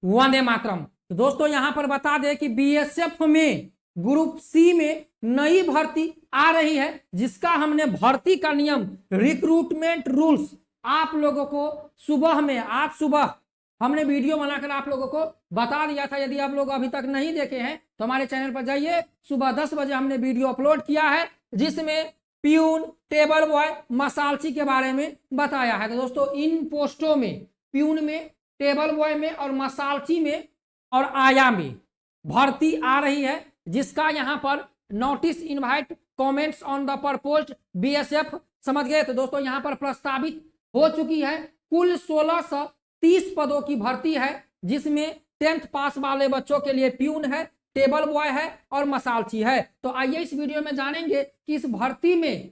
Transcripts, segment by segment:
वंदे मातरम। तो दोस्तों यहां पर बता दें कि बीएसएफ में ग्रुप सी में नई भर्ती आ रही है, जिसका हमने भर्ती का नियम, रिक्रूटमेंट रूल्स आप लोगों को सुबह में, आज सुबह हमने वीडियो बनाकर आप लोगों को बता दिया था। यदि आप लोग अभी तक नहीं देखे हैं तो हमारे चैनल पर जाइए, सुबह 10 बजे हमने वीडियो अपलोड किया है, जिसमें प्यून, टेबल बॉय, मसालची के बारे में बताया है। तो दोस्तों इन पोस्टों में, प्यून में, टेबल बॉय में और मसालची में और आया में भर्ती आ रही है, जिसका यहाँ पर notice invite comments on the proposed BSF, समझ गए। तो दोस्तों यहाँ पर प्रस्तावित हो चुकी है। कुल 1630 पदों की भर्ती है, जिसमें 10th पास वाले बच्चों के लिए प्यून है, टेबल बॉय है और मसालची है। तो आइए इस वीडियो में जानेंगे कि इस भर्ती में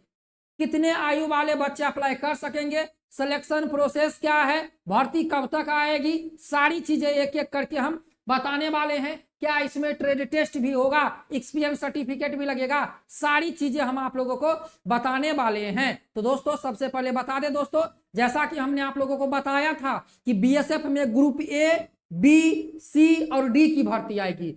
कितने आयु वाले बच्चे अप्लाई कर सकेंगे, सिलेक्शन प्रोसेस क्या है, भर्ती कब तक आएगी, सारी चीजें एक एक करके हम बताने वाले हैं। क्या इसमें ट्रेड टेस्ट भी होगा, एक्सपीरियंस सर्टिफिकेट भी लगेगा, सारी चीजें हम आप लोगों को बताने वाले हैं। तो दोस्तों सबसे पहले बता दें दोस्तों, जैसा कि हमने आप लोगों को बताया था कि बीएसएफ में ग्रुप ए, बी, सी और डी की भर्ती आएगी।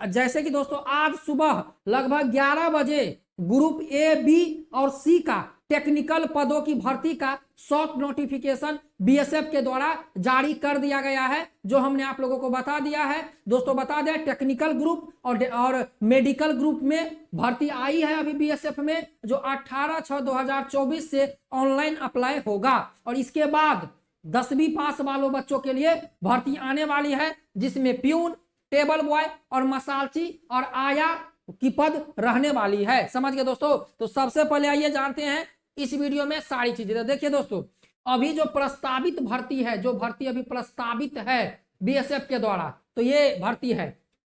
जैसे कि दोस्तों आज सुबह लगभग 11 बजे ग्रुप ए, बी और सी का टेक्निकल पदों की भर्ती का शॉर्ट नोटिफिकेशन बीएसएफ के द्वारा जारी कर दिया गया है, जो हमने आप लोगों को बता दिया है। दोस्तों बता दें, टेक्निकल ग्रुप और मेडिकल ग्रुप में भर्ती आई है अभी बीएसएफ में, जो 18/6/2024 से ऑनलाइन अप्लाई होगा। और इसके बाद 10वीं पास वालों बच्चों के लिए भर्ती आने वाली है, जिसमें प्यून, टेबल बॉय और मसालची और आया की पद रहने वाली है। समझ गए दोस्तों। तो सबसे पहले आइए जानते हैं इस वीडियो में सारी चीजें। तो देखिए दोस्तों, अभी जो प्रस्तावित भर्ती है, जो भर्ती अभी प्रस्तावित है बीएसएफ के द्वारा, तो ये भर्ती है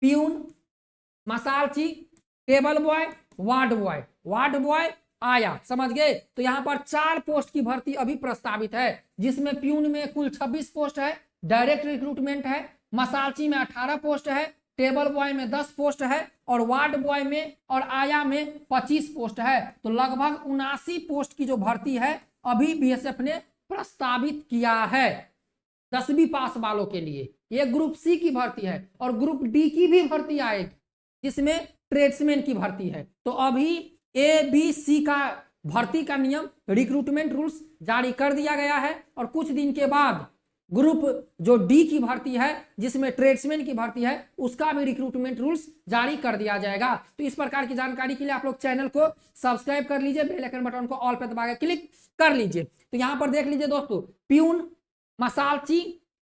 प्यून, मसालची, टेबल बॉय, वार्ड बॉय, आया। समझ गए। तो यहाँ पर 4 पोस्ट की भर्ती अभी प्रस्तावित है, जिसमें प्यून में कुल 26 पोस्ट है, डायरेक्ट रिक्रूटमेंट है, मसालची में 18 पोस्ट है, टेबल बॉय में 10 पोस्ट है और वार्ड बॉय में और आया में 25 पोस्ट है। तो लगभग 79 पोस्ट की जो भर्ती है अभी बीएसएफ ने प्रस्तावित किया है 10वीं पास वालों के लिए। ये ग्रुप सी की भर्ती है और ग्रुप डी की भी भर्ती आएगी, जिसमें ट्रेड्समैन की भर्ती है। तो अभी ए, बी, सी का भर्ती का नियम, रिक्रूटमेंट रूल्स जारी कर दिया गया है और कुछ दिन के बाद ग्रुप जो डी की भर्ती है, जिसमें ट्रेड्समैन की भर्ती है, उसका भी रिक्रूटमेंट रूल्स जारी कर दिया जाएगा। तो इस प्रकार की जानकारी के लिए आप लोग चैनल को सब्सक्राइब कर लीजिए, बेल आइकन बटन को ऑल पे दबा के क्लिक कर लीजिए। तो यहां पर देख लीजिए दोस्तों, प्यून, मसालची,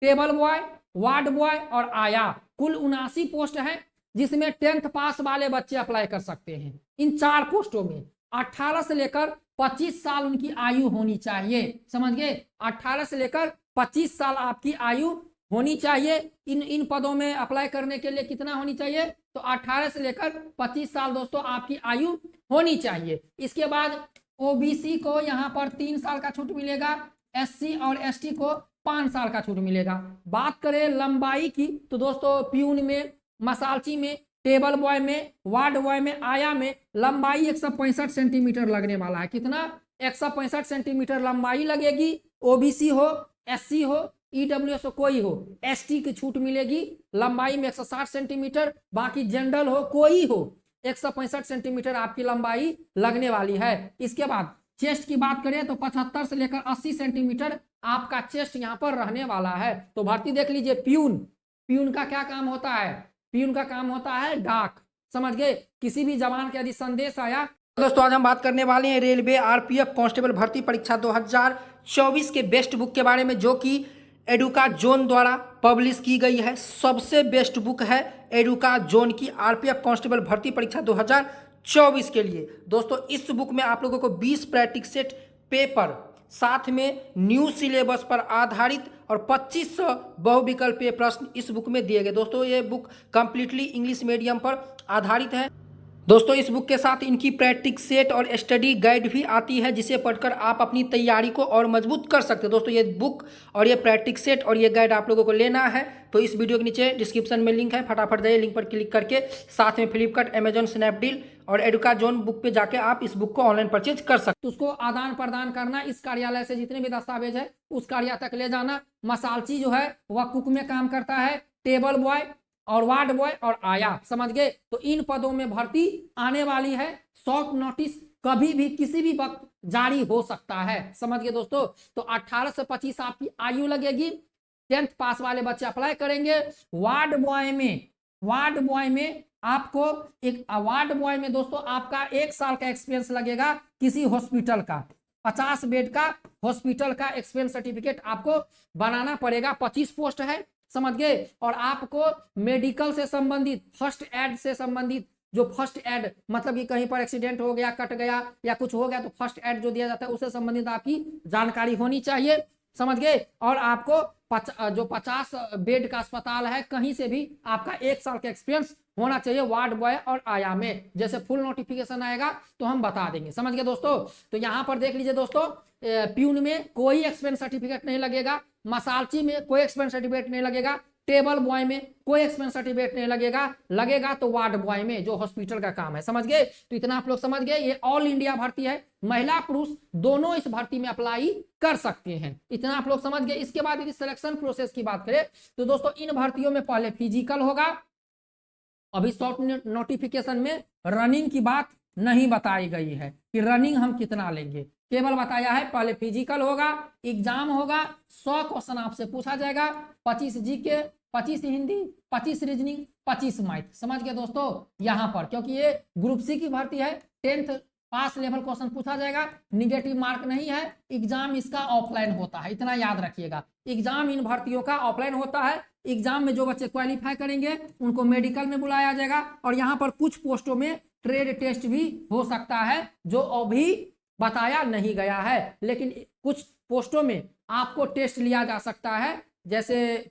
टेबल बॉय, वार्ड बॉय और आया, कुल 79 पोस्ट है, जिसमें 10th पास वाले बच्चे अप्लाई कर सकते हैं। इन 4 पोस्टों में 18 से लेकर 25 साल उनकी आयु होनी चाहिए। समझ गए। 18 से लेकर 25 साल आपकी आयु होनी चाहिए। इन पदों में अप्लाई करने के लिए कितना होनी चाहिए, तो 18 से लेकर 25 साल दोस्तों आपकी आयु होनी चाहिए। इसके बाद ओबीसी को यहाँ पर 3 साल का छूट मिलेगा, एससी और एसटी को 5 साल का छूट मिलेगा। बात करें लंबाई की, तो दोस्तों प्यून में, मसालची में, टेबल बॉय में, वार्ड बॉय में, आया में लंबाई 165 सेंटीमीटर लगने वाला है। कितना? 165 सेंटीमीटर लंबाई लगेगी। ओबीसी हो, एससी हो, ईडब्ल्यूएस हो, कोई हो, एसटी की छूट मिलेगी लंबाई में 160 सेंटीमीटर। बाकी जनरल हो, कोई हो, 165 सेंटीमीटर आपकी लंबाई लगने वाली है। इसके बाद चेस्ट की बात करें तो 75 से लेकर 80 सेंटीमीटर आपका चेस्ट यहाँ पर रहने वाला है। तो भर्ती देख लीजिए। प्यून का क्या काम होता है? प्यून का काम होता है डाक। समझ गए। किसी भी जवान के यदि संदेश आया। दोस्तों आज हम बात करने वाले हैं रेलवे आरपीएफ कांस्टेबल भर्ती परीक्षा 2024 के बेस्ट बुक के बारे में, जो कि एडुका जोन द्वारा पब्लिश की गई है। सबसे बेस्ट बुक है एडुका जोन की आरपीएफ कांस्टेबल भर्ती परीक्षा 2024 के लिए। दोस्तों इस बुक में आप लोगों को 20 प्रैक्टिस सेट पेपर, साथ में न्यू सिलेबस पर आधारित और 2500 बहुविकल्पीय प्रश्न इस बुक में दिए गए। दोस्तों ये बुक कंप्लीटली इंग्लिश मीडियम पर आधारित है। दोस्तों इस बुक के साथ इनकी प्रैक्टिस सेट और स्टडी गाइड भी आती है, जिसे पढ़कर आप अपनी तैयारी को और मजबूत कर सकते हैं। दोस्तों ये बुक और ये प्रैक्टिस सेट और ये गाइड आप लोगों को लेना है तो इस वीडियो के नीचे डिस्क्रिप्शन में लिंक है, फटाफट जाइए लिंक पर क्लिक करके, साथ में फ्लिपकार्ट, अमेजॉन, स्नैपडील और एडुका जोन बुक पे जाके आप इस बुक को ऑनलाइन परचेज कर सकते हैं। तो उसको आदान प्रदान करना, इस कार्यालय से जितने भी दस्तावेज है उस कार्यालय तक ले जाना। मसालची जो है वह कुक में काम करता है, टेबल बॉय और वार्ड बॉय और आया, समझ गए। तो इन पदों में भर्ती आने वाली है। शॉर्ट नोटिस कभी भी किसी भी वक्त जारी हो सकता है, समझ गए दोस्तों। तो 18 से 25 आपकी आयु लगेगी। 10th पास वाले बच्चे अप्लाई करेंगे। वार्ड बॉय में आपको एक वार्ड बॉय में दोस्तों आपका 1 साल का एक्सपीरियंस लगेगा किसी हॉस्पिटल का। 50 बेड का हॉस्पिटल का एक्सपीरियंस सर्टिफिकेट आपको बनाना पड़ेगा। 25 पोस्ट है, समझ गए। और आपको मेडिकल से संबंधित, फर्स्ट एड से संबंधित, जो फर्स्ट एड मतलब कि कहीं पर एक्सीडेंट हो गया, कट गया या कुछ हो गया तो फर्स्ट एड जो दिया जाता है उससे संबंधित आपकी जानकारी होनी चाहिए, समझ गए। और आपको जो 50 बेड का अस्पताल है कहीं से भी आपका 1 साल का एक्सपीरियंस होना चाहिए वार्ड बॉय और आया में। जैसे फुल नोटिफिकेशन आएगा तो हम बता देंगे, समझ गए दोस्तों। तो यहाँ पर देख लीजिए दोस्तों, प्यून में कोई एक्सपीरियंस सर्टिफिकेट नहीं लगेगा, मसालची में कोई एक्सपीरियंस सर्टिफिकेट नहीं लगेगा, टेबल बॉय में कोई एक्सपीरियंस सर्टिफिकेट नहीं लगेगा तो वार्ड बॉय में जो हॉस्पिटल का काम है, समझ गए। तो इतना आप लोग समझ गए। ये ऑल इंडिया भर्ती है, महिला पुरुष दोनों इस भर्ती में अप्लाई कर सकते हैं, इतना आप लोग समझ गए। इसके बाद यदि सिलेक्शन प्रोसेस की बात करें तो दोस्तों इन भर्तियों में पहले फिजिकल होगा। अभी शॉर्ट नोटिफिकेशन में रनिंग की बात नहीं बताई गई है कि रनिंग हम कितना लेंगे, केवल बताया है पहले फिजिकल होगा, एग्जाम होगा, 100 क्वेश्चन आपसे पूछा जाएगा, 25 जीके, 25 हिंदी, 25 रीजनिंग, 25 मैथ, समझ गए दोस्तों। यहाँ पर क्योंकि ये ग्रुप सी की भर्ती है, 10th पास लेवल क्वेश्चन पूछा जाएगा, निगेटिव मार्क नहीं है। एग्जाम इसका ऑफलाइन होता है, इतना याद रखिएगा। एग्जाम इन भर्तियों का ऑफलाइन होता है। एग्जाम में जो बच्चे क्वालिफाई करेंगे उनको मेडिकल में बुलाया जाएगा। और यहाँ पर कुछ पोस्टों में ट्रेड टेस्ट भी हो सकता है जो अभी बताया नहीं गया है, लेकिन कुछ पोस्टों में आपको टेस्ट लिया जा सकता है। जैसे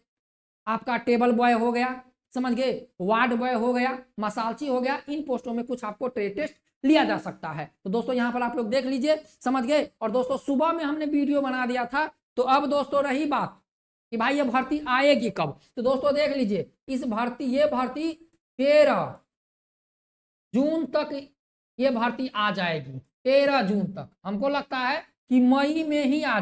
आपका टेबल बॉय हो गया, समझ गए, वार्ड बॉय हो गया, मसालची हो गया, इन पोस्टों में कुछ आपको ट्रेड टेस्ट लिया जा सकता है। तो दोस्तों यहाँ पर आप लोग देख लीजिए, समझ गए। और दोस्तों सुबह में हमने वीडियो बना दिया था, तो अब दोस्तों रही बात कि भाई ये भर्ती आएगी कब। तो दोस्तों देख लीजिए, ये भर्ती 13 जून तक ये भर्ती आ जाएगी। 13 जून तक हमको लगता है कि मई में ही आ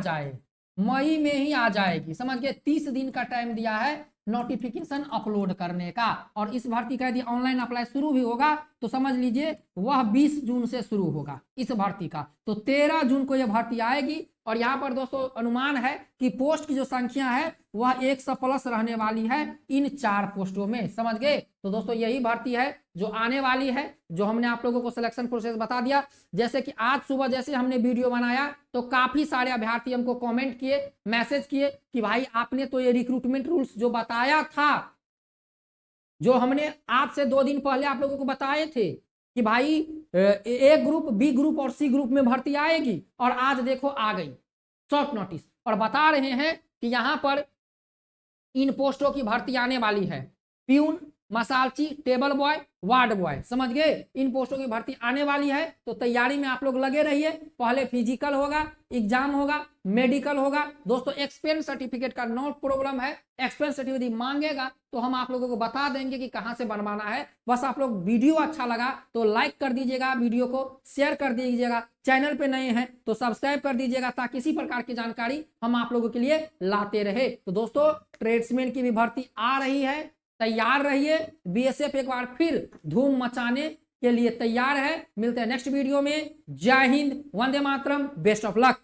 जाएगी, समझ गए। 30 दिन का टाइम दिया है नोटिफिकेशन अपलोड करने का। और इस भर्ती का यदि ऑनलाइन अप्लाई शुरू भी होगा तो समझ लीजिए वह 20 जून से शुरू होगा इस भर्ती का। तो 13 जून को यह भर्ती आएगी। और यहाँ पर दोस्तों अनुमान है कि पोस्ट की जो संख्या है वह 100+ रहने वाली है इन 4 पोस्टों में, समझ गए। तो दोस्तों यही भर्ती है जो आने वाली है, जो हमने आप लोगों को सिलेक्शन प्रोसेस बता दिया। जैसे कि आज सुबह जैसे हमने वीडियो बनाया तो काफी सारे अभ्यर्थी हमको कमेंट किए, मैसेज किए कि भाई आपने तो ये रिक्रूटमेंट रूल्स जो बताया था, जो हमने आज से 2 दिन पहले आप लोगों को बताए थे कि भाई ए ग्रुप, बी ग्रुप और सी ग्रुप में भर्ती आएगी, और आज देखो आ गई शॉर्ट नोटिस। और बता रहे हैं कि यहाँ पर इन पोस्टों की भर्ती आने वाली है, प्यून, मसालची, टेबल बॉय, वार्ड बॉय, समझ गए। इन पोस्टों की भर्ती आने वाली है, तो तैयारी में आप लोग लगे रहिए। पहले फिजिकल होगा, एग्जाम होगा, मेडिकल होगा। दोस्तों एक्सपीरियंस सर्टिफिकेट का नो प्रॉब्लम है, एक्सपीरियंस सर्टिफिकेट मांगेगा तो हम आप लोगों को बता देंगे कि कहां से बनवाना है। बस आप लोग वीडियो अच्छा लगा तो लाइक कर दीजिएगा, वीडियो को शेयर कर दीजिएगा, चैनल पे नए हैं तो सब्सक्राइब कर दीजिएगा, ताकि इसी प्रकार की जानकारी हम आप लोगों के लिए लाते रहे। तो दोस्तों ट्रेड्समैन की भी भर्ती आ रही है, तैयार रहिए। बीएसएफ एक बार फिर धूम मचाने के लिए तैयार है। मिलते हैं नेक्स्ट वीडियो में। जय Hind, Vande Mataram, best of luck.